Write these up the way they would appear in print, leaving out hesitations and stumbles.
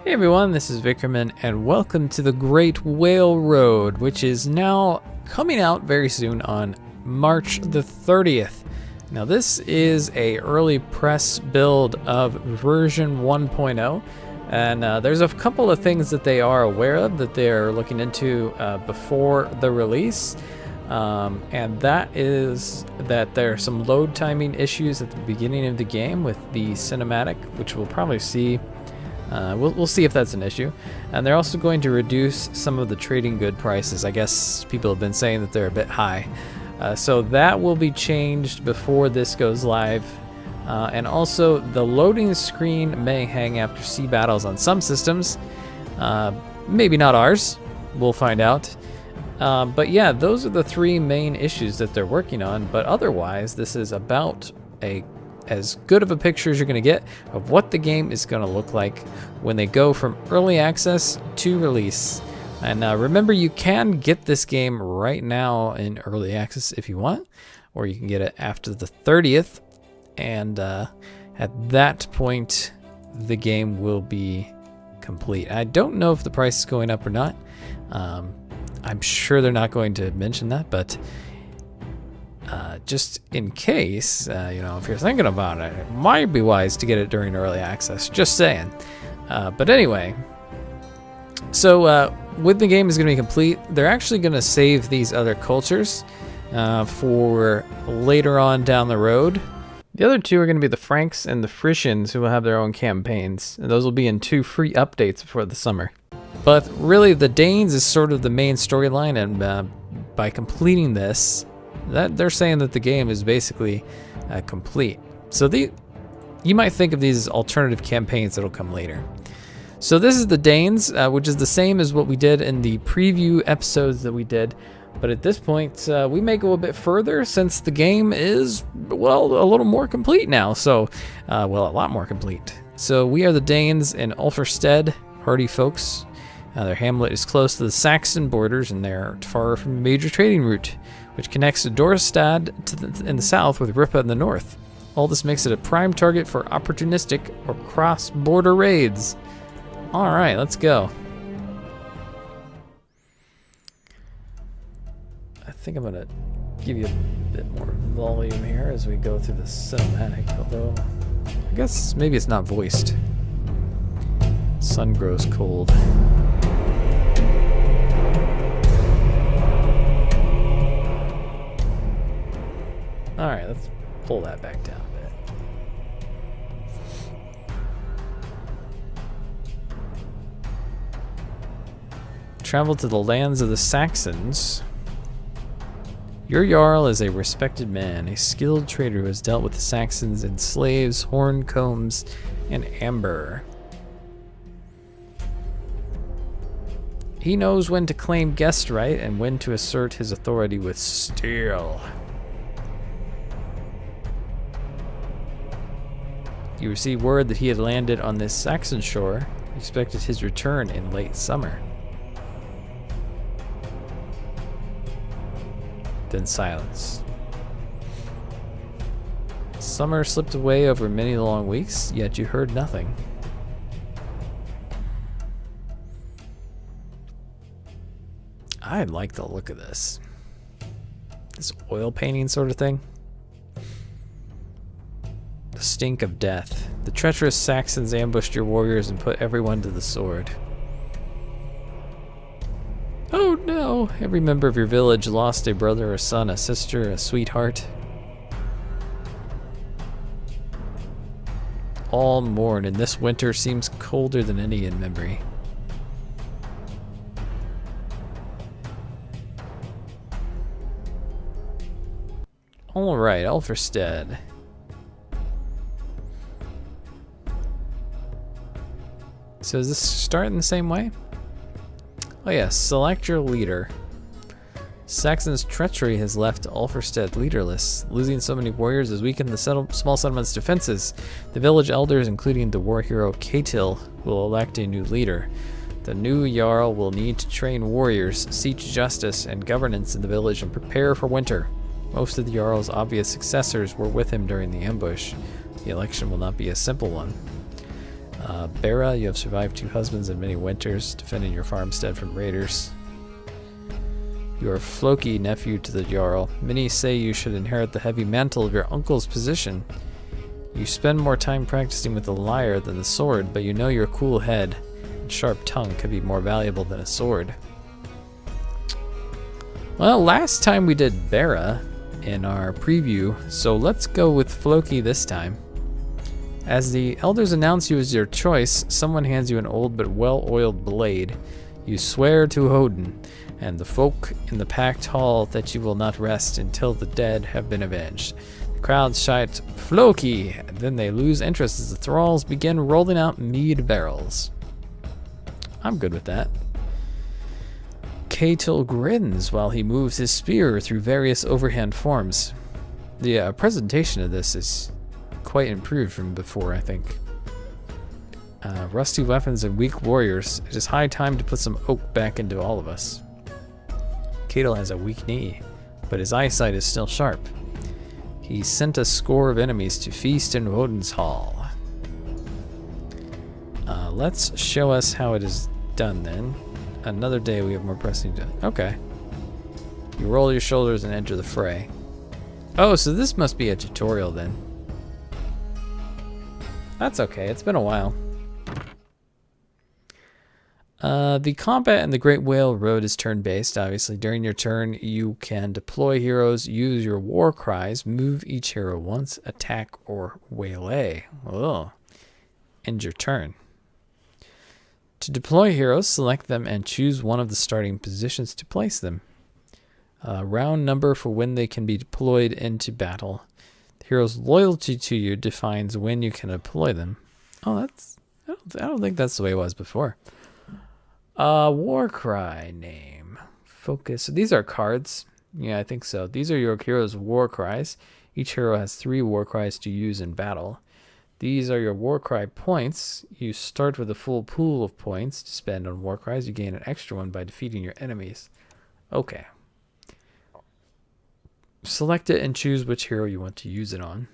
Hey everyone, this is Vickriman, and welcome to the Great Whale Road, which is now coming out very soon on March the 30th. Now this is a early press build of version 1.0, and there's a couple of things that they are aware of that they're looking into before the release. And that is that there are some load timing issues at the beginning of the game with the cinematic, which we'll probably see. We'll see if that's an issue. And they're also going to reduce some of the trading good prices. I guess people have been saying that they're a bit high. So that will be changed before this goes live. And also the loading screen may hang after sea battles on some systems. Maybe not ours. We'll find out. But yeah, those are the three main issues that they're working on. But otherwise, this is about as good of a picture as you're going to get of what the game is going to look like when they go from early access to release. And remember, you can get this game right now in early access if you want, or you can get it after the 30th. And at that point, the game will be complete. I don't know if the price is going up or not. I'm sure they're not going to mention that, but just in case, if you're thinking about it, it might be wise to get it during early access. Just saying. But anyway, so when the game is going to be complete, they're actually going to save these other cultures for later on down the road. The other two are going to be the Franks and the Frisians, who will have their own campaigns, and those will be in 2 free updates before the summer. But really, the Danes is sort of the main storyline, and by completing this, they're saying that the game is basically complete. So you might think of these as alternative campaigns that'll come later. So this is the Danes, which is the same as what we did in the preview episodes that we did. But at this point, we may go a bit further since the game is, well, a little more complete now. So, a lot more complete. So we are the Danes in Ulfarstead, hardy folks. Their hamlet is close to the Saxon borders, and they're far from a major trading route, which connects Dorestad in the south with Ripa in the north. All this makes it a prime target for opportunistic or cross-border raids. All right, let's go. I think I'm gonna give you a bit more volume here as we go through the cinematic, although I guess maybe it's not voiced. Sun grows cold. All right, let's pull that back down a bit. Travel to the lands of the Saxons. Your Jarl is a respected man, a skilled trader who has dealt with the Saxons in slaves, horn combs, and amber. He knows when to claim guest right and when to assert his authority with steel. You received word that he had landed on this Saxon shore. You expected his return in late summer. Then silence. Summer slipped away over many long weeks, yet you heard nothing. I like the look of this. This oil painting sort of thing. The stink of death. The treacherous Saxons ambushed your warriors and put everyone to the sword. Oh no! Every member of your village lost a brother, a son, a sister, a sweetheart. All mourn, and this winter seems colder than any in memory. Alright, Ulfarstead. So does this start in the same way? Oh yes, select your leader. Saxon's treachery has left Ulfarstead leaderless. Losing so many warriors has weakened the small settlement's defenses. The village elders, including the war hero Ketil, will elect a new leader. The new Jarl will need to train warriors, seek justice and governance in the village, and prepare for winter. Most of the Jarl's obvious successors were with him during the ambush. The election will not be a simple one. Bera, you have survived 2 husbands and many winters, defending your farmstead from raiders. You are Floki, nephew to the Jarl. Many say you should inherit the heavy mantle of your uncle's position. You spend more time practicing with the lyre than the sword, but you know your cool head and sharp tongue could be more valuable than a sword. Well, last time we did Bera in our preview, so let's go with Floki this time. As the elders announce you as your choice, someone hands you an old but well-oiled blade. You swear to Odin and the folk in the packed hall that you will not rest until the dead have been avenged. The crowd shout, Floki! And then they lose interest as the thralls begin rolling out mead barrels. I'm good with that. Ketil grins while he moves his spear through various overhand forms. The presentation of this is quite improved from before, I think. Rusty weapons and weak warriors. It is high time to put some oak back into all of us. Ketil has a weak knee, but his eyesight is still sharp. He sent a score of enemies to feast in Odin's hall. Let's show us how it is done then. Another day we have more pressing to... Okay. You roll your shoulders and enter the fray. Oh, so this must be a tutorial then. That's okay, it's been a while. The combat in the Great Whale Road is turn-based, obviously. During your turn, you can deploy heroes, use your war cries, move each hero once, attack, or waylay. Oh. End your turn. To deploy heroes, select them and choose one of the starting positions to place them. Round number for when they can be deployed into battle. The hero's loyalty to you defines when you can deploy them. Oh, that's... I don't think that's the way it was before. War cry name. Focus. These are cards. Yeah, I think so. These are your hero's war cries. Each hero has 3 war cries to use in battle. These are your war cry points. You start with a full pool of points to spend on war cries. You gain an extra one by defeating your enemies. Okay. Select it and choose which hero you want to use it on.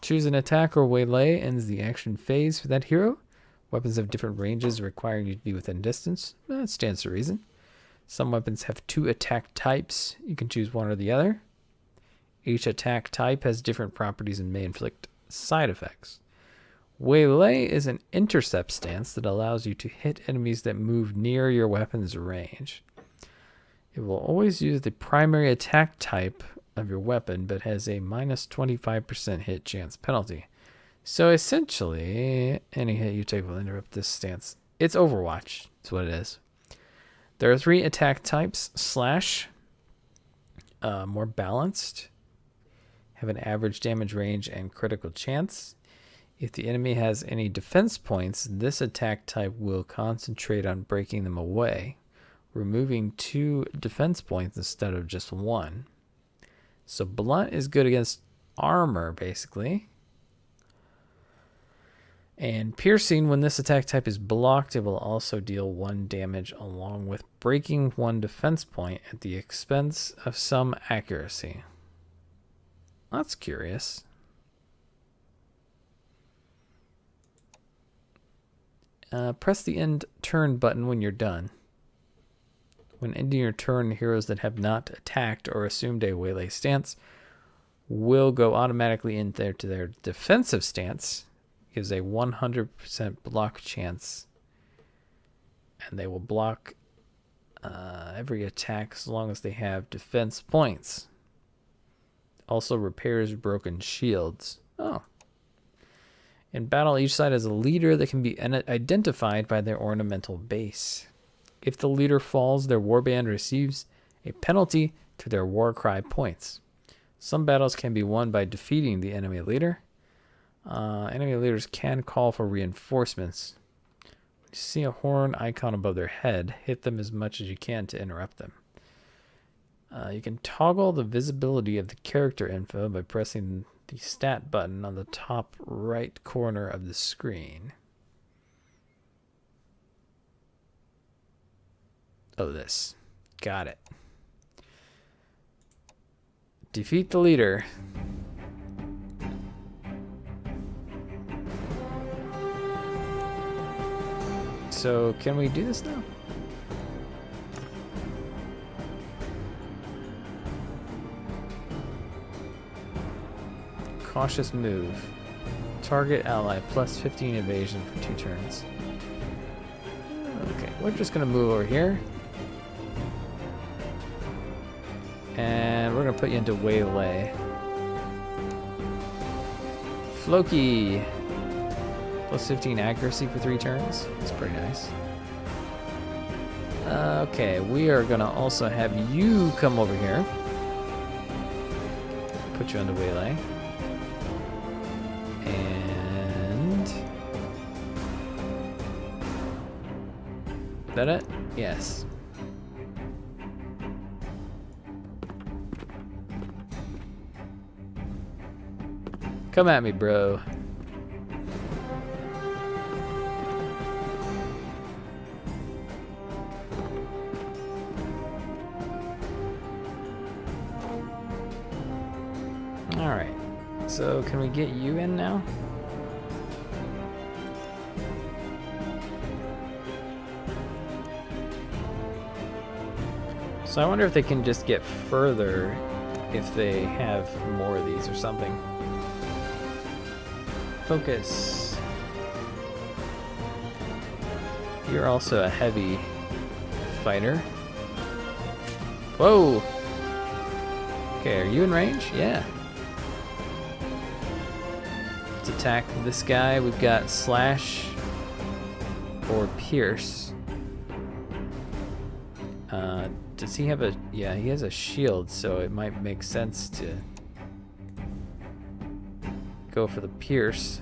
Choose an attack or waylay ends the action phase for that hero. Weapons have different ranges requiring you to be within distance. That stands to reason. Some weapons have 2 attack types. You can choose one or the other. Each attack type has different properties and may inflict side effects. Waylay is an intercept stance that allows you to hit enemies that move near your weapon's range. It will always use the primary attack type of your weapon, but has a minus 25% hit chance penalty. So essentially, any hit you take will interrupt this stance. It's Overwatch, that's what it is. There are 3 attack types. Slash, more balanced, have an average damage range and critical chance. If the enemy has any defense points, this attack type will concentrate on breaking them away, removing 2 defense points instead of just 1. So blunt is good against armor, basically. And piercing, when this attack type is blocked, it will also deal 1 damage along with breaking 1 defense point at the expense of some accuracy. That's curious. Press the end turn button when you're done. When ending your turn, heroes that have not attacked or assumed a waylay stance will go automatically into their defensive stance. Gives a 100% block chance. And they will block every attack as long as they have defense points. Also repairs broken shields. Oh. In battle, each side has a leader that can be identified by their ornamental base. If the leader falls, their warband receives a penalty to their war cry points. Some battles can be won by defeating the enemy leader. Enemy leaders can call for reinforcements. When you see a horn icon above their head, hit them as much as you can to interrupt them. You can toggle the visibility of the character info by pressing the stat button on the top right corner of the screen. Oh, this. Got it. Defeat the leader. So can we do this now? Cautious move. Target ally plus 15 evasion for 2 turns. Okay, we're just gonna move over here. And we're gonna put you into waylay. Floki. Plus 15 accuracy for 3 turns. That's pretty nice. Okay, we are gonna also have you come over here. Put you into waylay. And... is that it? Yes. Come at me, bro. Alright. So, can we get you in now? So I wonder if they can just get further if they have more of these or something. Focus. You're also a heavy fighter. Whoa! Okay, are you in range? Yeah. Let's attack this guy. We've got Slash or Pierce. Does he have a... yeah, he has a shield, so it might make sense to go for the Pierce.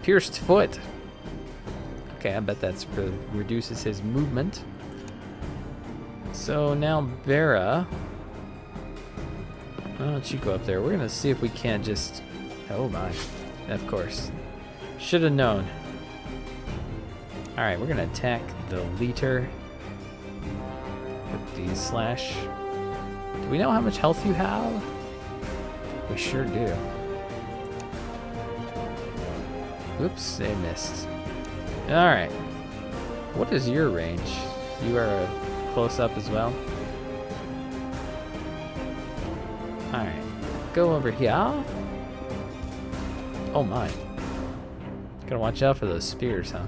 Pierced foot. Okay, I bet that's reduces his movement. So now Vera, why don't you go up there? We're gonna see if we can't just... oh my, of course. Should have known. Alright, we're gonna attack the Leader with the Slash. Do we know how much health you have? We sure do. Oops, they missed. Alright. What is your range? You are a close up as well? Alright. Go over here. Oh my. Gotta watch out for those spears, huh?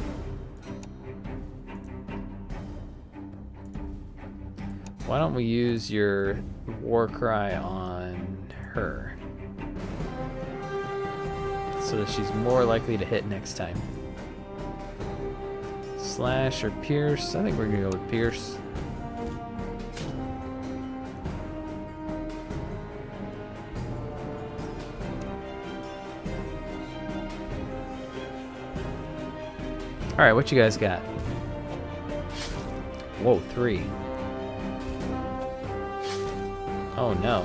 Why don't we use your war cry on her? So that she's more likely to hit next time. Slash or Pierce? I think we're gonna go with Pierce. Alright, what you guys got? Whoa, 3. Oh no.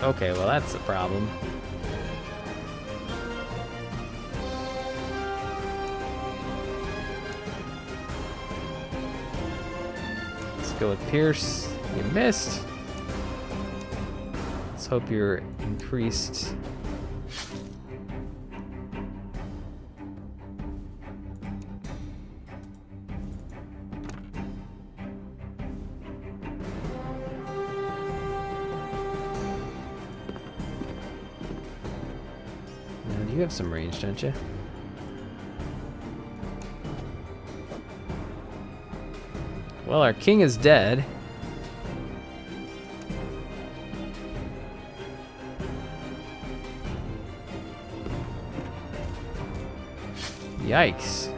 Okay, well that's a problem. Let's go with Pierce. You missed. Let's hope you're increased. You have some range, don't you? Well, our king is dead. Yikes.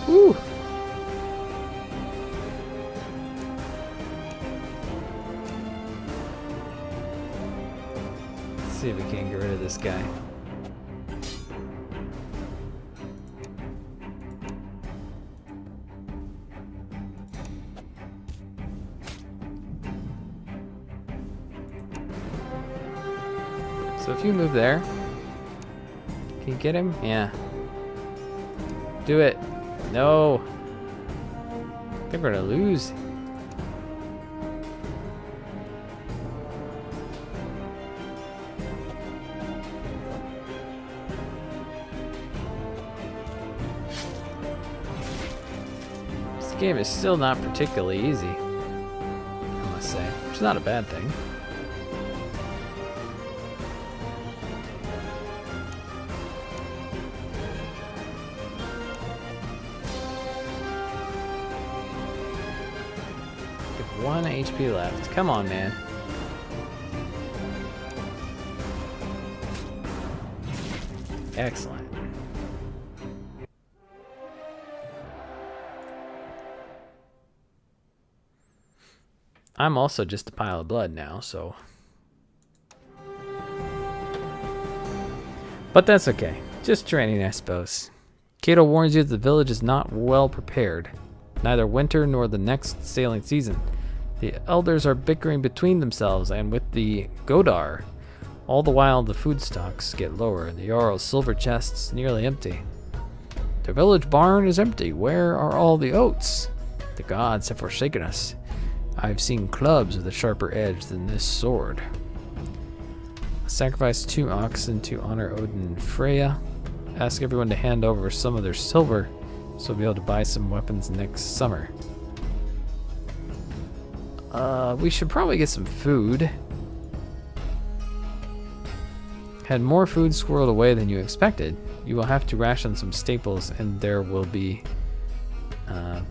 Woo! Let's see if we can get rid of this guy. So if you move there, Can you get him? Yeah. Do it. No. I think we're gonna lose. This game is still not particularly easy, I must say, which is not a bad thing. One HP left. Come on, man. Excellent. I'm also just a pile of blood now, so... But that's okay. Just training, I suppose. Cato warns you that the village is not well prepared. Neither winter nor the next sailing season. The elders are bickering between themselves and with the Godar. All the while, the food stocks get lower and the Jarl's silver chests nearly empty. The village barn is empty. Where are all the oats? The gods have forsaken us. I've seen clubs with a sharper edge than this sword. Sacrifice 2 oxen to honor Odin and Freya. Ask everyone to hand over some of their silver so we'll be able to buy some weapons next summer. We should probably get some food. Had more food squirreled away than you expected. You will have to ration some staples and there will be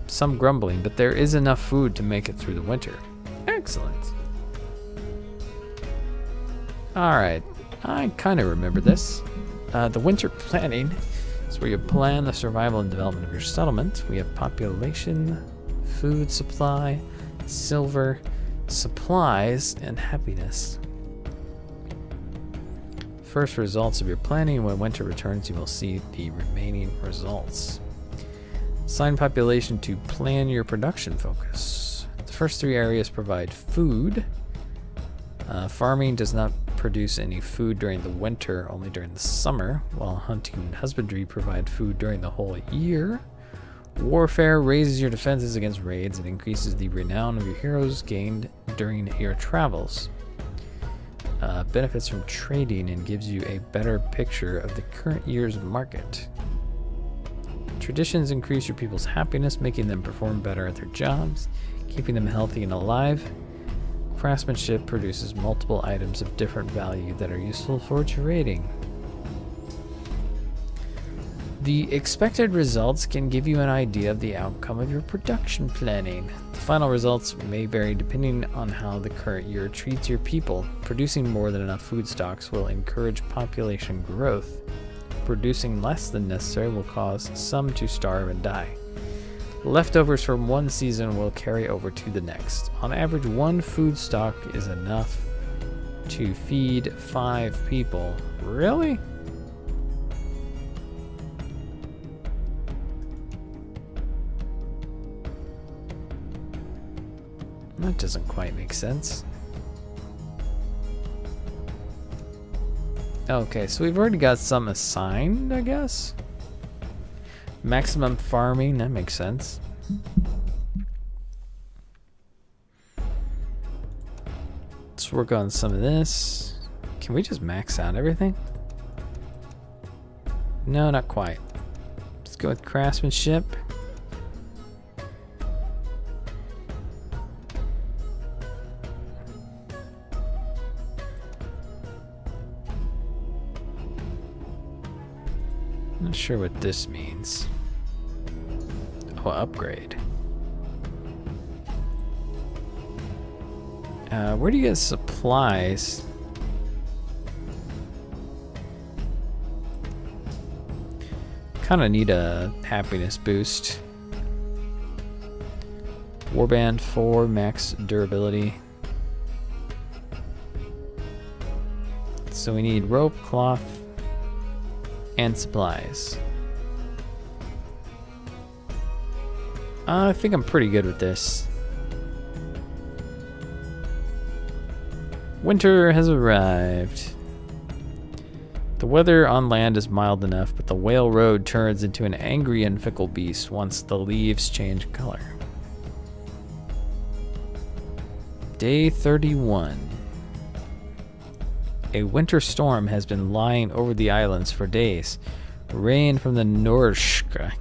some grumbling, but there is enough food to make it through the winter. Excellent. Alright, I kind of remember this. The winter planning is where you plan the survival and development of your settlement. We have population, food supply, silver, supplies, and happiness. First results of your planning. When winter returns, you will see the remaining results. Assign population to plan your production focus. The first 3 areas provide food. Farming does not produce any food during the winter, only during the summer, while hunting and husbandry provide food during the whole year. Warfare raises your defenses against raids and increases the renown of your heroes gained during your travels. Benefits from trading and gives you a better picture of the current year's market. Traditions increase your people's happiness, making them perform better at their jobs, keeping them healthy and alive. Craftsmanship produces multiple items of different value that are useful for trading. The expected results can give you an idea of the outcome of your production planning. The final results may vary depending on how the current year treats your people. Producing more than enough food stocks will encourage population growth. Producing less than necessary will cause some to starve and die. Leftovers from one season will carry over to the next. On average, 1 food stock is enough to feed 5 people. Really? That doesn't quite make sense. Okay, so we've already got some assigned, I guess. Maximum farming, that makes sense. Let's work on some of this. Can we just max out everything? No, not quite. Let's go with craftsmanship. Not sure what this means. Oh, upgrade. Where do you get supplies? Kind of need a happiness boost. Warband 4, max durability. So we need rope, cloth, and supplies. I think I'm pretty good with this. Winter has arrived. The weather on land is mild enough, but the Whale Road turns into an angry and fickle beast once the leaves change color. Day 31. A winter storm has been lying over the islands for days. Rain from the Norske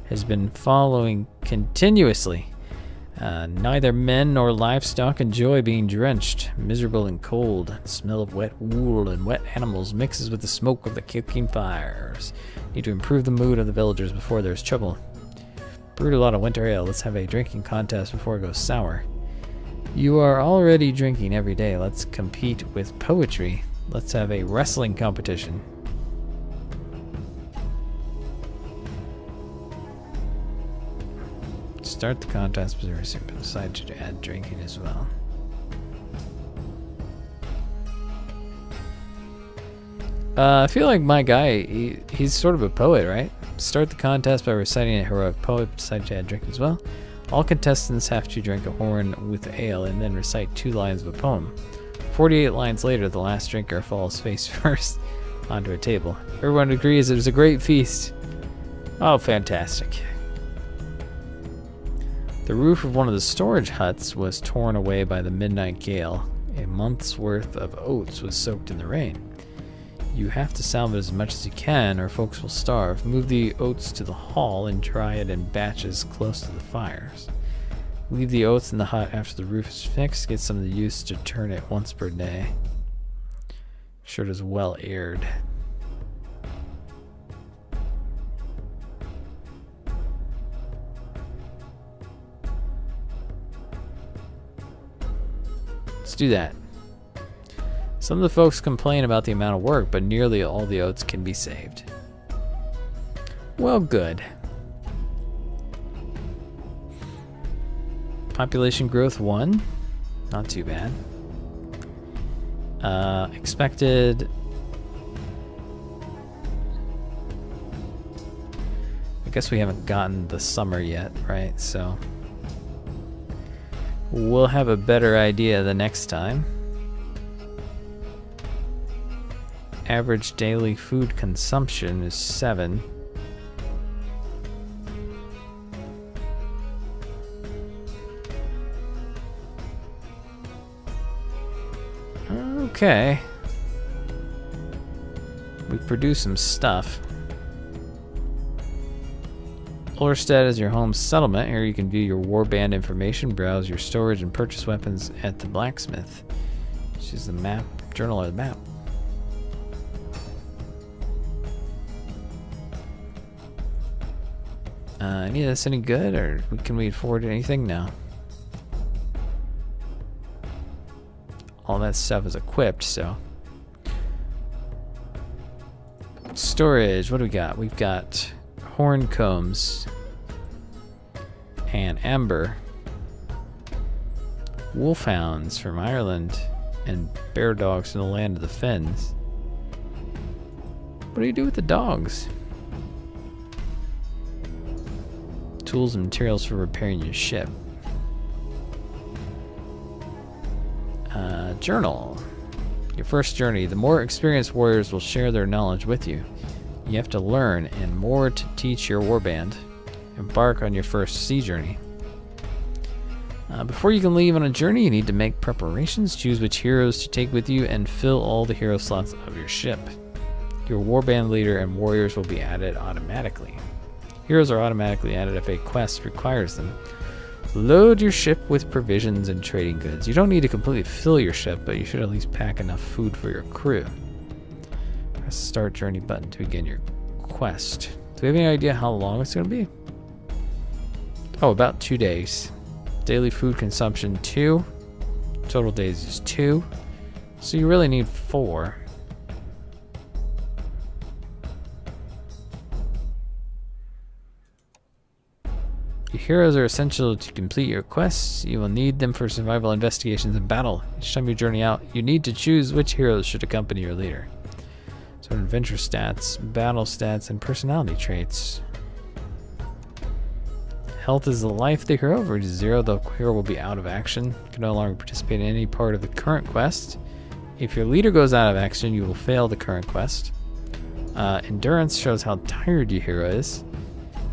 has been following continuously. Neither men nor livestock enjoy being drenched. Miserable and cold, the smell of wet wool and wet animals mixes with the smoke of the cooking fires. Need to improve the mood of the villagers before there's trouble. Brewed a lot of winter ale. Let's have a drinking contest before it goes sour. You are already drinking every day. Let's compete with poetry. Let's have a wrestling competition. Start the contest, but decide to add drinking as well. I feel like my guy, he's sort of a poet, right? Start the contest by reciting a heroic poem, but decide to add drinking as well. All contestants have to drink a horn with ale and then recite 2 lines of a poem. 48 lines later, the last drinker falls face first onto a table. Everyone agrees it was a great feast. Oh, fantastic. The roof of one of the storage huts was torn away by the midnight gale. A month's worth of oats was soaked in the rain. You have to salvage as much as you can or folks will starve. Move the oats to the hall and dry it in batches close to the fires. Leave the oats in the hut after the roof is fixed. Get some of the youths to turn it once per day. Sure it is well aired. Let's do that. Some of the folks complain about the amount of work, but nearly all the oats can be saved. Well, good. Population growth 1. Not too bad. Expected... I guess we haven't gotten the summer yet, right? So... we'll have a better idea the next time. Average daily food consumption is 7. Okay. We produce some stuff. Ollerstead is your home settlement. Here you can view your warband information, browse your storage, and purchase weapons at the blacksmith. Choose the map, journal, or the map. Any of this any good, or can we afford anything now? All that stuff is equipped, so. Storage, what do we got? We've got horn combs and amber, wolfhounds from Ireland, and bear dogs from the land of the fens. What do you do with the dogs? Tools and materials for repairing your ship. Journal. Your first journey. The more experienced warriors will share their knowledge with you. You have to learn and more to teach your warband. Embark on your first sea journey. Before you can leave on a journey, you need to make preparations, choose which heroes to take with you, and fill all the hero slots of your ship. Your warband leader and warriors will be added automatically. Heroes are automatically added if a quest requires them. Load your ship with provisions and trading goods. You don't need to completely fill your ship, but you should at least pack enough food for your crew. Press the start journey button to begin your quest. Do we have any idea how long it's going to be? Oh, about 2 days. Daily food consumption 2. Total days is 2. So you really need 4. Your heroes are essential to complete your quests. You will need them for survival, investigations, and battle. Each time you journey out, you need to choose which heroes should accompany your leader. So adventure stats, battle stats, and personality traits. Health is the life of the hero. If it reaches 0, the hero will be out of action. You can no longer participate in any part of the current quest. If your leader goes out of action, you will fail the current quest. Endurance shows how tired your hero is.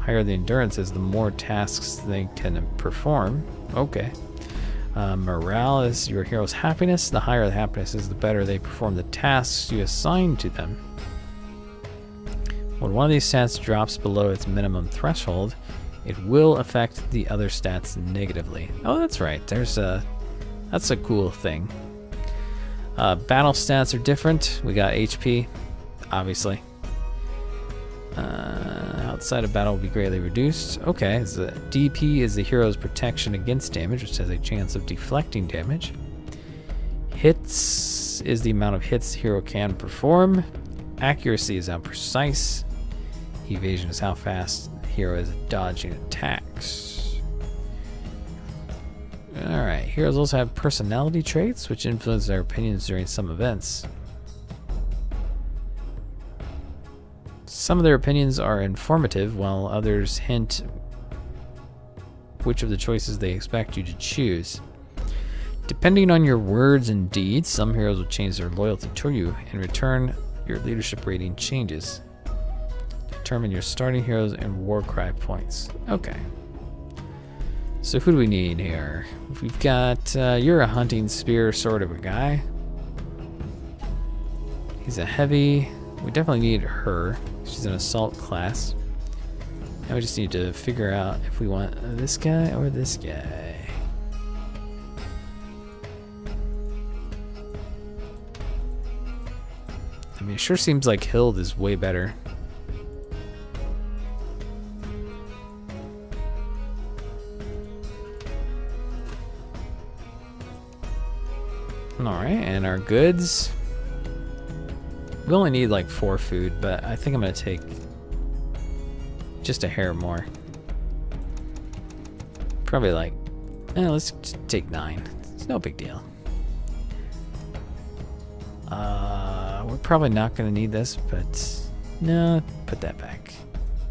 Higher the endurance is, the more tasks they can perform. Okay. Morale is your hero's happiness. The higher the happiness is, the better they perform the tasks you assign to them. When one of these stats drops below its minimum threshold, it will affect the other stats negatively. Oh, that's right. That's a cool thing. Battle stats are different. We got HP, obviously. Outside of battle will be greatly reduced. Okay, so DP is the hero's protection against damage, which has a chance of deflecting damage. Hits is the amount of hits the hero can perform. Accuracy is how precise. Evasion is how fast the hero is dodging attacks. Alright, heroes also have personality traits, which influence their opinions during some events. Some of their opinions are informative, while others hint which of the choices they expect you to choose. Depending on your words and deeds, some heroes will change their loyalty to you. In return, your leadership rating changes. Determine your starting heroes and war cry points. Okay. So who do we need here? We've got, you're a hunting spear sort of a guy. He's a heavy. We definitely need her. She's an assault class. Now we just need to figure out if we want this guy or this guy. I mean, it sure seems like Hild is way better. Alright, and our goods. We only need like 4 food, but I think I'm going to take just a hair more. Probably like, let's just take 9. It's no big deal. We're probably not going to need this, but no, put that back.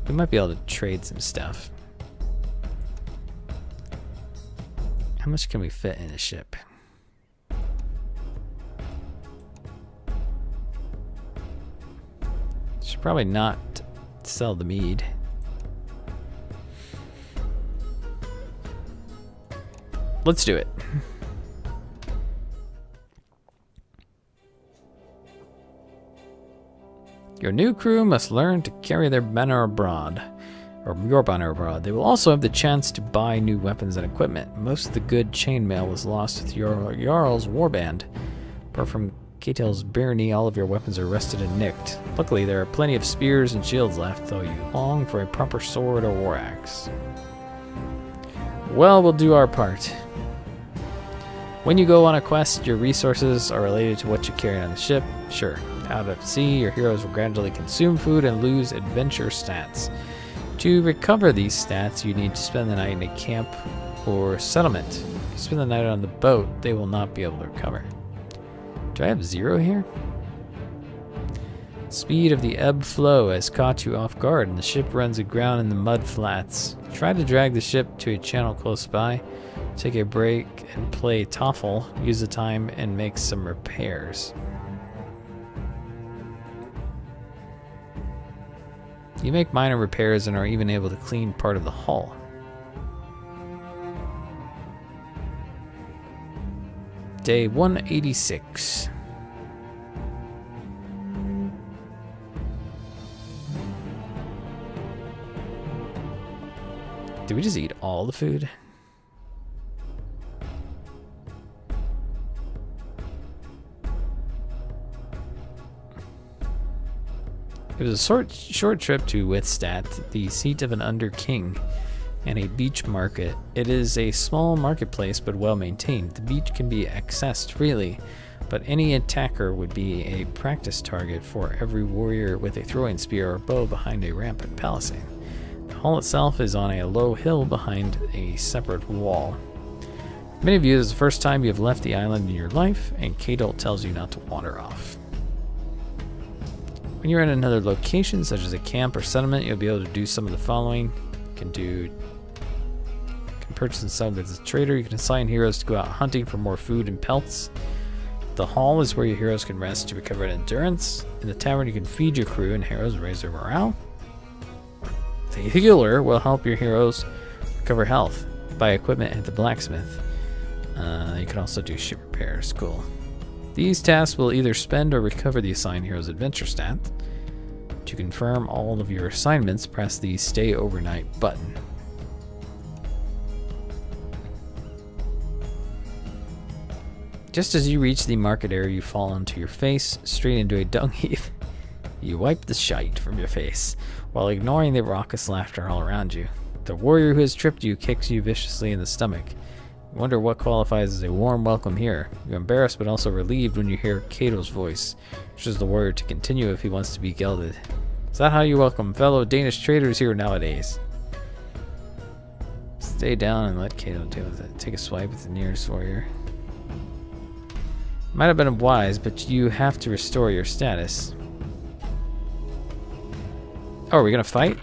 We might be able to trade some stuff. How much can we fit in a ship? Should probably not sell the mead. Let's do it. Your new crew must learn to carry their banner abroad, or your banner abroad. They will also have the chance to buy new weapons and equipment. Most of the good chainmail was lost with Jarl's warband. Apart from Catel's barony, all of your weapons are rusted and nicked. Luckily, there are plenty of spears and shields left, though you long for a proper sword or war axe. Well, we'll do our part. When you go on a quest, your resources are related to what you carry on the ship. Sure, out at sea, your heroes will gradually consume food and lose adventure stats. To recover these stats, you need to spend the night in a camp or settlement. If you spend the night on the boat, they will not be able to recover. Do I have 0 here? Speed of the ebb flow has caught you off guard, and the ship runs aground in the mud flats. Try to drag the ship to a channel close by, take a break and play Toffle, use the time and make some repairs. You make minor repairs and are even able to clean part of the hull. Day 186. Did we just eat all the food? It was a short trip to Withstat, the seat of an under-king, and a beach market. It is a small marketplace, but well maintained. The beach can be accessed freely, but any attacker would be a practice target for every warrior with a throwing spear or bow behind a rampant palisade. The hall itself is on a low hill behind a separate wall. For many of you, this is the first time you have left the island in your life, and Catel tells you not to wander off. When you're in another location, such as a camp or settlement, you'll be able to do some of the following. You can purchase and sell goods as a trader. You can assign heroes to go out hunting for more food and pelts. The hall is where your heroes can rest to recover endurance. In the tavern, you can feed your crew and heroes raise their morale. The healer will help your heroes recover health. Buy equipment at the blacksmith. You can also do ship repairs. Cool. These tasks will either spend or recover the assigned hero's adventure stat. To confirm all of your assignments, press the Stay Overnight button. Just as you reach the market area, you fall onto your face, straight into a dung heap. You wipe the shite from your face, while ignoring the raucous laughter all around you. The warrior who has tripped you kicks you viciously in the stomach. You wonder what qualifies as a warm welcome here. You're embarrassed but also relieved when you hear Cato's voice, which is the warrior to continue if he wants to be gelded. Is that how you welcome fellow Danish traders here nowadays? Stay down and let Cato deal with it. Take a swipe at the nearest warrior. Might have been wise, but you have to restore your status. Oh, are we gonna fight?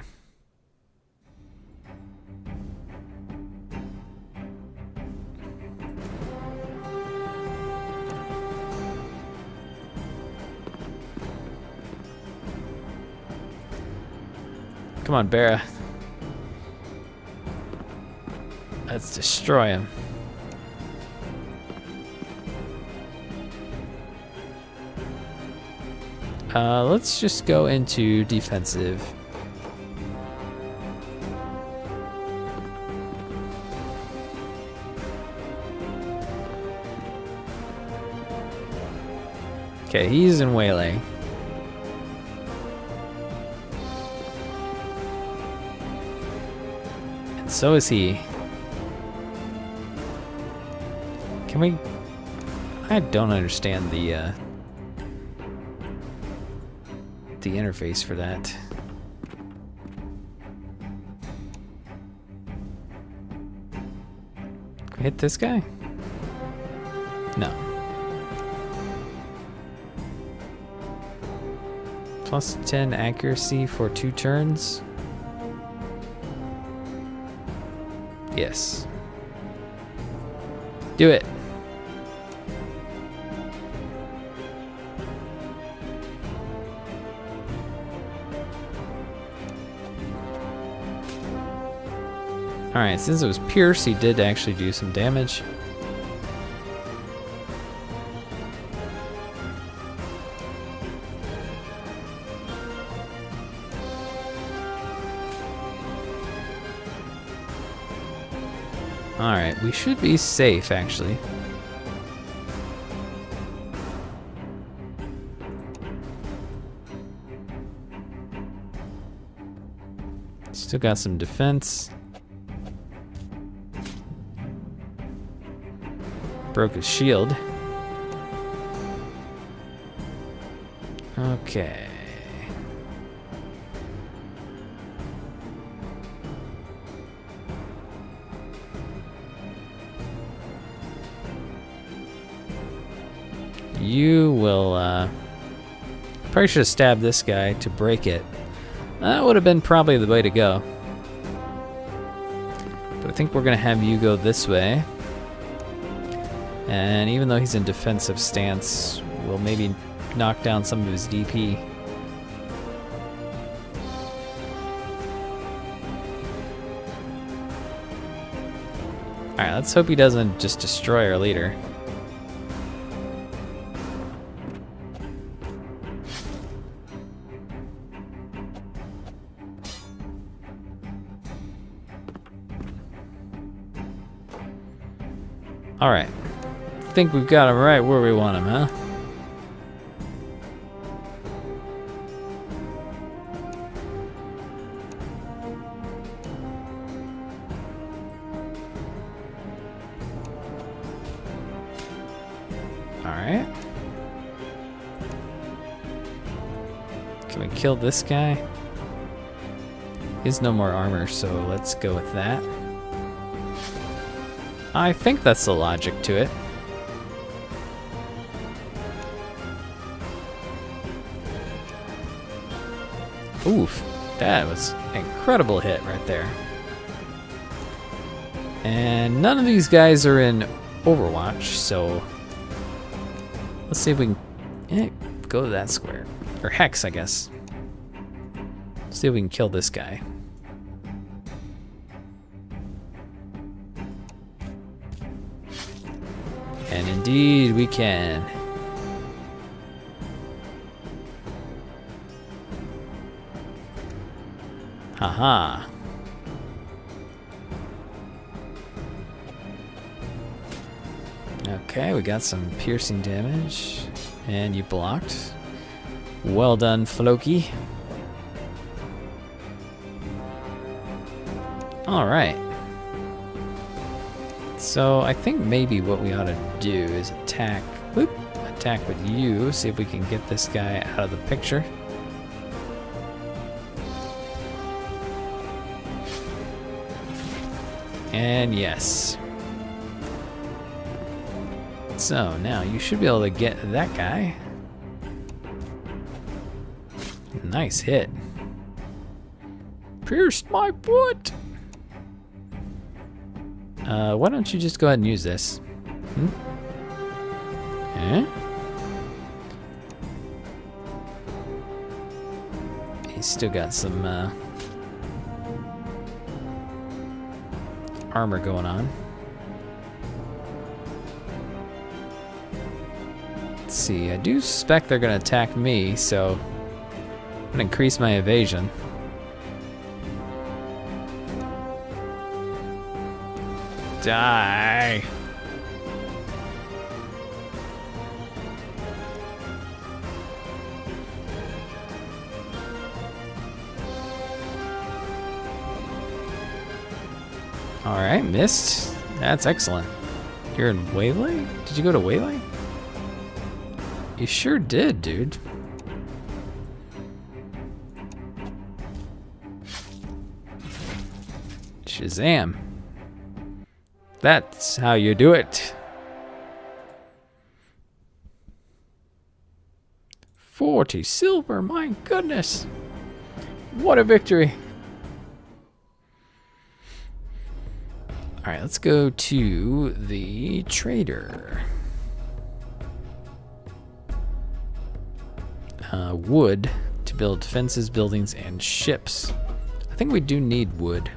Come on, Barra. Let's destroy him. Let's just go into defensive. Okay, he's in Waylay. And so is he. Can we... I don't understand the interface for that. Can we hit this guy? No. Plus 10 accuracy for 2 turns. Yes. Do it. Alright, since it was Pierce, he did actually do some damage. Alright, we should be safe, actually. Still got some defense. Broke his shield. Okay. You will, probably should have stabbed this guy to break it. That would have been probably the way to go. But I think we're gonna have you go this way. And even though he's in defensive stance, we'll maybe knock down some of his DP. Alright, let's hope he doesn't just destroy our leader. Alright. I think we've got him right where we want him, huh? Alright. Can we kill this guy? He has no more armor, so let's go with that. I think that's the logic to it. Oof, that was an incredible hit right there. And none of these guys are in Overwatch, so Let's see if we can go to that square. Or hex, I guess. See if we can kill this guy. And indeed we can. Haha. Okay, we got some piercing damage. And you blocked. Well done, Floki. Alright. So I think maybe what we ought to do is attack with you, see if we can get this guy out of the picture. And yes. So now you should be able to get that guy. Nice hit. Pierced my foot. Why don't you just go ahead and use this? Eh? He's still got some armor going on. Let's see, I do suspect they're gonna attack me, so I'm gonna increase my evasion. Die! Alright, missed. That's excellent. You're in Waylay? Did you go to Waylay? You sure did, dude. Shazam. That's how you do it. 40 silver, my goodness. What a victory. All right, let's go to the trader. Wood to build fences, buildings, and ships. I think we do need wood.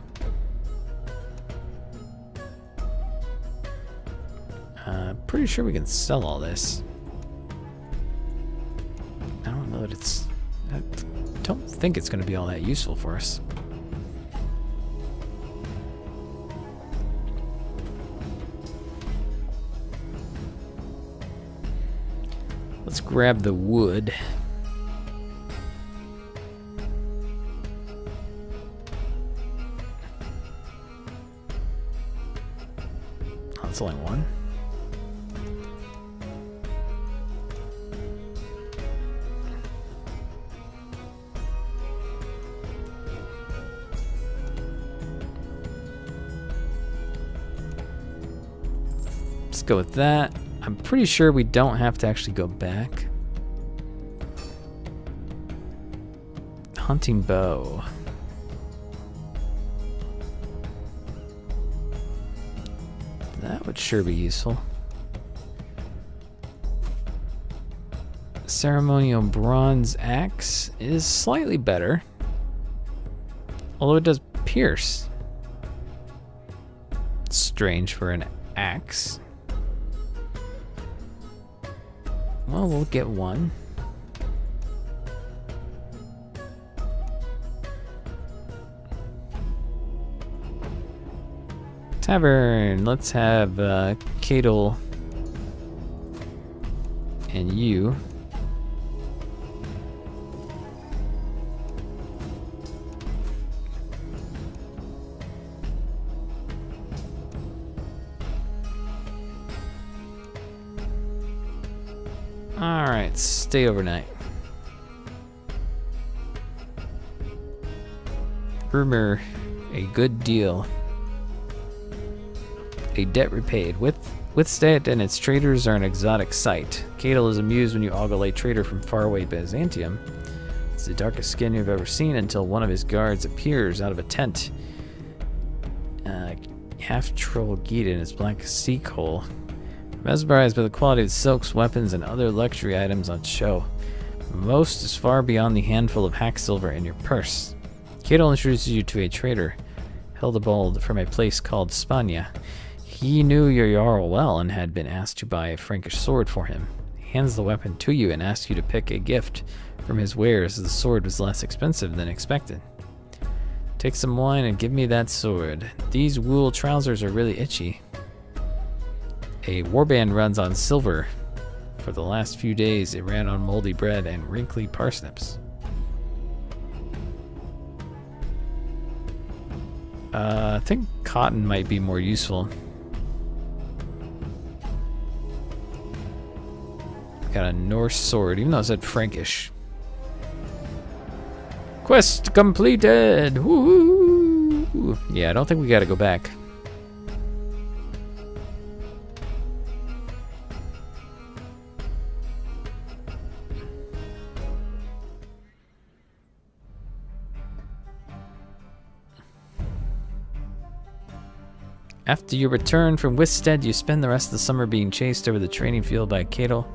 Pretty sure we can sell all this. I don't know that it's... I don't think it's going to be all that useful for us. Let's grab the wood. Oh, that's only one. Let's go with that. I'm pretty sure we don't have to actually go back. Hunting bow. That would sure be useful. Ceremonial bronze axe is slightly better, although it does pierce. It's strange for an axe. Well, we'll get one. Tavern, let's have Cadel and you. Alright, stay overnight. Rumor, a good deal. A debt repaid. Withstead and its traders are an exotic sight. Cadel is amused when you ogle a trader from faraway Byzantium. It's the darkest skin you've ever seen until one of his guards appears out of a tent. Half-troll Geeta in his black sea coal. Mesmerized by the quality of the silks, weapons, and other luxury items on show. Most is far beyond the handful of hack silver in your purse. Cato introduces you to a trader, Hildebald, from a place called Spania. He knew your Jarl well and had been asked to buy a Frankish sword for him. He hands the weapon to you and asks you to pick a gift from his wares, as the sword was less expensive than expected. Take some wine and give me that sword. These wool trousers are really itchy. A warband runs on silver. For the last few days, it ran on moldy bread and wrinkly parsnips. I think cotton might be more useful. Got a Norse sword, even though it said Frankish. Quest completed! Woo! Yeah, I don't think we gotta go back. After your return from Wisted, you spend the rest of the summer being chased over the training field by Cato.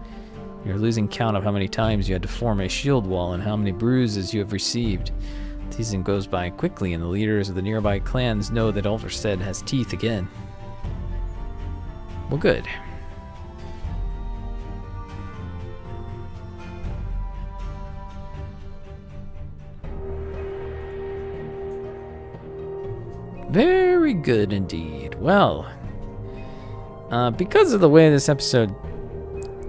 You're losing count of how many times you had to form a shield wall and how many bruises you have received. The season goes by quickly, and the leaders of the nearby clans know that Ulverstead has teeth again. Well, good. Very good indeed. Well, because of the way this episode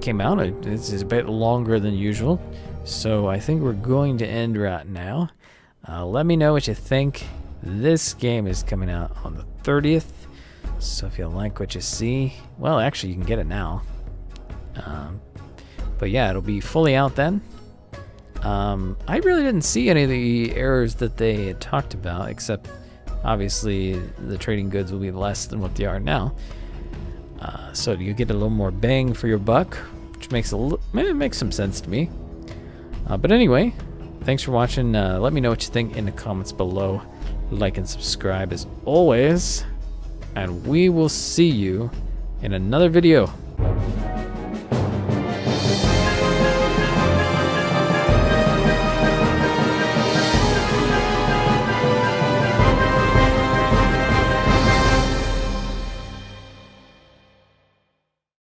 came out, it's a bit longer than usual, so I think we're going to end right now. Let me know what you think. This game is coming out on the 30th, so if you like what you see, well, actually you can get it now. But yeah, it'll be fully out then. I really didn't see any of the errors that they had talked about, except obviously the trading goods will be less than what they are now. So you get a little more bang for your buck, which makes makes some sense to me. But anyway, thanks for watching. Let me know what you think in the comments below. Like and subscribe as always, and we will see you in another video.